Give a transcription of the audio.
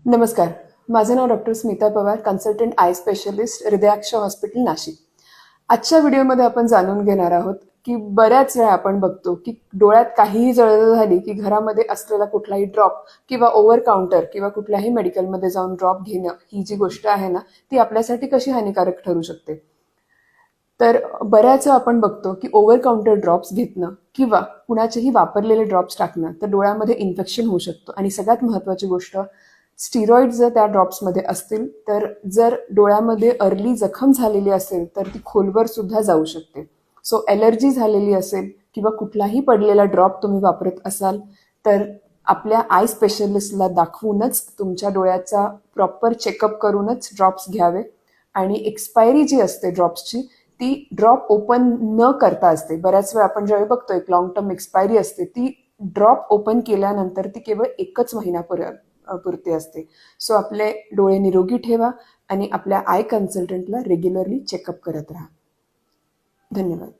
नमस्कार. माझं नाव doctor Smita Pawar, consultant eye specialist, Hrudayaksha hospital, Nashik. आजच्या व्हिडिओमध्ये आपण जाणून घेणार आहोत की बऱ्याच वेळा आपण बघतो की डोळ्यात काहीही जळजळ झाली की घरामध्ये असलेला कुठलाही ड्रॉप किंवा ओव्हर काउंटर किंवा कुठल्याही मेडिकलमध्ये जाऊन ड्रॉप घेणं ही जी गोष्ट आहे ना, ती आपल्यासाठी कशी हानिकारक ठरू शकते. तर बऱ्याच वेळा आपण बघतो की ओव्हर काउंटर ड्रॉप्स घेतणं किंवा कुणाचेही वापरलेले ड्रॉप्स टाकणं तर डोळ्यामध्ये इन्फेक्शन होऊ शकतं. आणि सगळ्यात महत्त्वाची गोष्ट, स्टिरॉइड जर त्या ड्रॉप्समध्ये असतील तर जर डोळ्यामध्ये अर्ली जखम झालेली असेल तर ती खोलवर सुद्धा जाऊ शकते. सो ॲलर्जी झालेली असेल किंवा कुठलाही पडलेला ड्रॉप तुम्ही वापरत असाल तर आपल्या आय स्पेशलिस्टला दाखवूनच तुमच्या डोळ्याचा प्रॉपर चेकअप करूनच ड्रॉप्स घ्यावे. आणि एक्सपायरी जी असते ड्रॉप्सची ती ड्रॉप ओपन न करता असते. बऱ्याच वेळा आपण ज्यावेळी बघतो एक लॉंग टर्म एक्सपायरी असते, ती ड्रॉप ओपन केल्यानंतर ती केवळ 1 महिन्यापर्यंत पुरते असते. सो आपले डोळे निरोगी ठेवा आणि आपल्या आय कन्सल्टंटला रेग्युलरली चेकअप करत राहा. धन्यवाद.